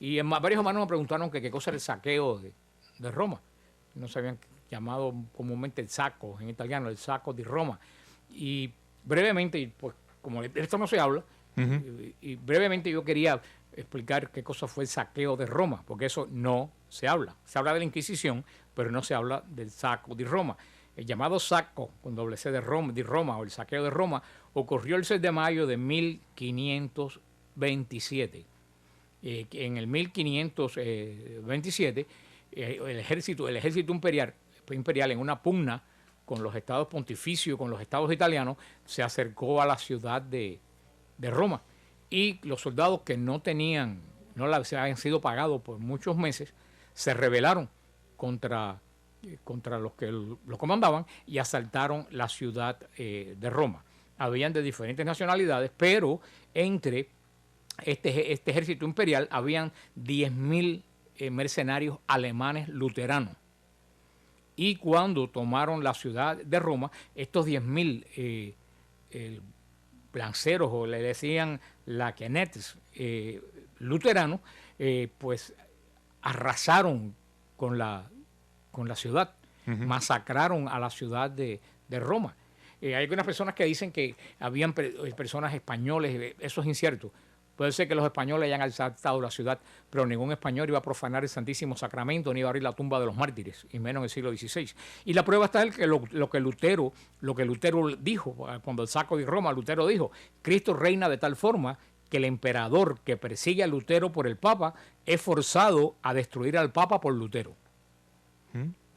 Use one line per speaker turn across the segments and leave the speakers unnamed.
Y varios hermanos me preguntaron que qué cosa era el saqueo de Roma. No se habían llamado comúnmente el saco, en italiano, el saco de Roma. Y brevemente, y pues como de esto no se habla, y brevemente yo quería explicar qué cosa fue el saqueo de Roma, porque eso no se habla. Se habla de la Inquisición, pero no se habla del saco de Roma. El llamado saco, con doble C de Roma, o el saqueo de Roma, ocurrió el 6 de mayo de 1527. En el 1527, el ejército imperial, en una pugna con los estados pontificios, con los estados italianos, se acercó a la ciudad de Roma. Y los soldados que no se habían sido pagados por muchos meses, se rebelaron contra los que lo comandaban y asaltaron la ciudad de Roma. Habían de diferentes nacionalidades, pero entre este ejército imperial habían 10.000 mercenarios alemanes luteranos. Y cuando tomaron la ciudad de Roma, estos 10.000 lanceros, o le decían laquenetes luteranos, pues arrasaron con la ciudad, masacraron a la ciudad de Roma. Hay algunas personas que dicen que habían personas españoles, eso es incierto. Puede ser que los españoles hayan asaltado la ciudad, pero ningún español iba a profanar el Santísimo Sacramento ni iba a abrir la tumba de los mártires, y menos en el siglo XVI. Y la prueba está en que lo que Lutero dijo, cuando el saco de Roma, Lutero dijo: Cristo reina de tal forma que el emperador que persigue a Lutero por el Papa es forzado a destruir al Papa por Lutero.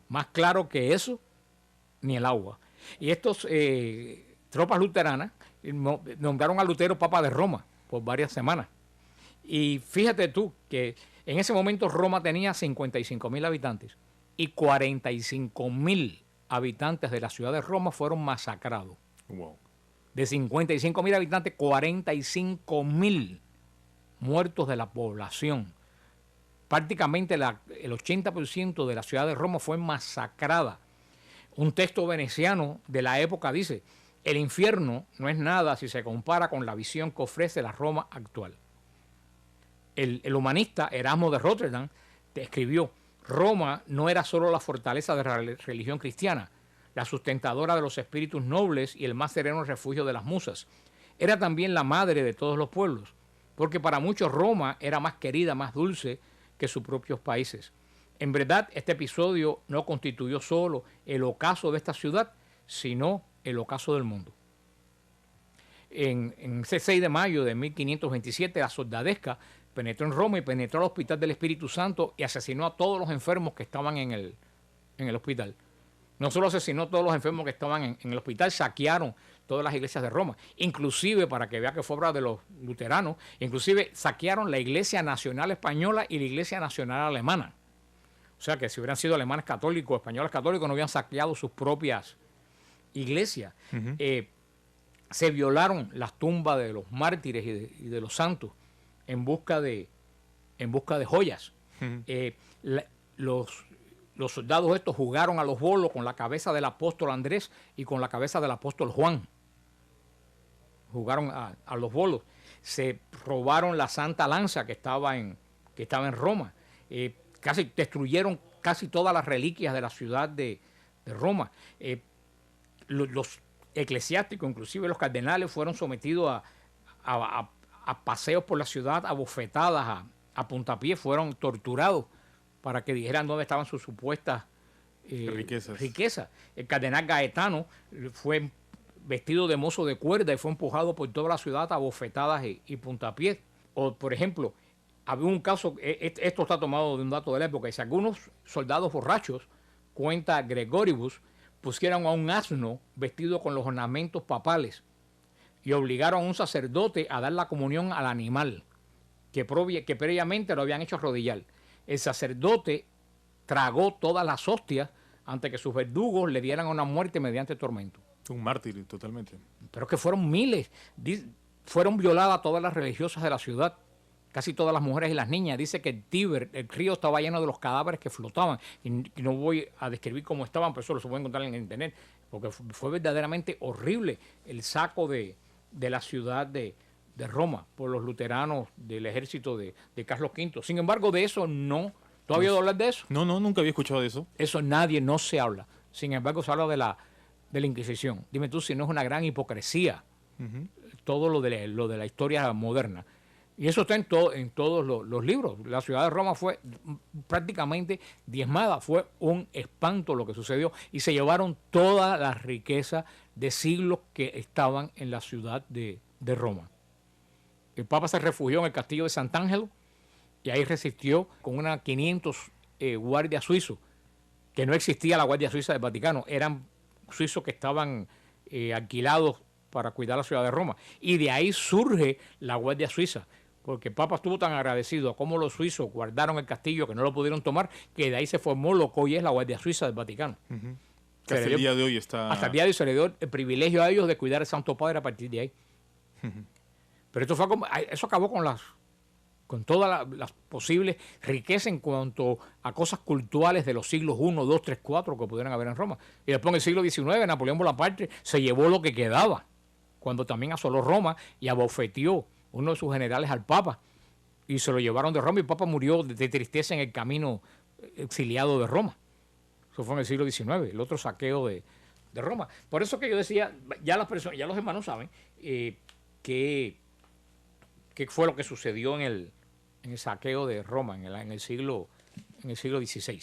Más claro que eso, ni el agua. Y estos tropas luteranas nombraron a Lutero Papa de Roma por varias semanas. Y fíjate tú que en ese momento Roma tenía 55.000 habitantes y 45.000 habitantes de la ciudad de Roma fueron masacrados.
Wow.
De 55.000 habitantes, 45.000 muertos de la población. Prácticamente el 80% de la ciudad de Roma fue masacrada. Un texto veneciano de la época dice: el infierno no es nada si se compara con la visión que ofrece la Roma actual. El humanista Erasmo de Rotterdam escribió: Roma no era solo la fortaleza de la religión cristiana, la sustentadora de los espíritus nobles y el más sereno refugio de las musas. Era también la madre de todos los pueblos, porque para muchos Roma era más querida, más dulce que sus propios países. En verdad, este episodio no constituyó solo el ocaso de esta ciudad, sino el ocaso del mundo. En ese 6 de mayo de 1527, la soldadesca penetró en Roma y penetró al Hospital del Espíritu Santo y asesinó a todos los enfermos que estaban en el hospital. No solo asesinó a todos los enfermos que estaban en el hospital, saquearon todas las iglesias de Roma. Inclusive, para que vea que fue obra de los luteranos, inclusive saquearon la Iglesia Nacional Española y la Iglesia Nacional Alemana. O sea que si hubieran sido alemanes católicos, españoles católicos, no hubieran saqueado sus propias iglesias. Se violaron las tumbas de los mártires y de los santos en busca de joyas. Los soldados estos jugaron a los bolos con la cabeza del apóstol Andrés y con la cabeza del apóstol Juan. Jugaron a los bolos. Se robaron la Santa Lanza que estaba en Roma. Casi destruyeron casi todas las reliquias de la ciudad de Roma. Los eclesiásticos, inclusive los cardenales, fueron sometidos a paseos por la ciudad, a bofetadas, a puntapié, fueron torturados para que dijeran dónde estaban sus supuestas riquezas. El cardenal Gaetano fue vestido de mozo de cuerda y fue empujado por toda la ciudad a bofetadas y puntapiés. O, por ejemplo, había un caso, esto está tomado de un dato de la época, y si algunos soldados borrachos, cuenta Gregoribus, pusieron a un asno vestido con los ornamentos papales y obligaron a un sacerdote a dar la comunión al animal, que previamente lo habían hecho arrodillar. El sacerdote tragó todas las hostias antes que sus verdugos le dieran una muerte mediante tormento.
Un mártir, totalmente.
Pero que fueron miles. Fueron violadas todas las religiosas de la ciudad, casi todas las mujeres y las niñas. Dice que el Tíber, el río, estaba lleno de los cadáveres que flotaban. Y no voy a describir cómo estaban, pero eso lo se puede encontrar en internet, porque fue verdaderamente horrible el saco de la ciudad de de Roma por los luteranos del ejército de Carlos V. Sin embargo, de eso no. ¿Tú has oído hablar de eso?
No, nunca había escuchado de eso.
Eso no se habla. Sin embargo, se habla de la Inquisición. Dime tú si no es una gran hipocresía todo lo de la historia moderna. Y eso está en todos los libros. La ciudad de Roma fue prácticamente diezmada. Fue un espanto lo que sucedió. Y se llevaron toda la riqueza de siglos que estaban en la ciudad de Roma. El Papa se refugió en el castillo de Sant'Angelo y ahí resistió con unas 500 guardias suizos, que no existía la Guardia Suiza del Vaticano. Eran suizos que estaban alquilados para cuidar la ciudad de Roma. Y de ahí surge la Guardia Suiza, porque el Papa estuvo tan agradecido a cómo los suizos guardaron el castillo que no lo pudieron tomar, que de ahí se formó lo que hoy es la Guardia Suiza del Vaticano.
Que hasta el día de hoy está...
Hasta el día de hoy se le dio el privilegio a ellos de cuidar al Santo Padre a partir de ahí. Pero eso acabó con todas las posibles riquezas en cuanto a cosas culturales de los siglos I, II, III, IV que pudieran haber en Roma. Y después en el siglo XIX, Napoleón Bonaparte se llevó lo que quedaba, cuando también asoló Roma y abofeteó uno de sus generales al Papa, y se lo llevaron de Roma, y el Papa murió de tristeza en el camino exiliado de Roma. Eso fue en el siglo XIX, el otro saqueo de Roma. Por eso que yo decía, ya los hermanos saben qué fue lo que sucedió en el saqueo de Roma en el siglo XVI.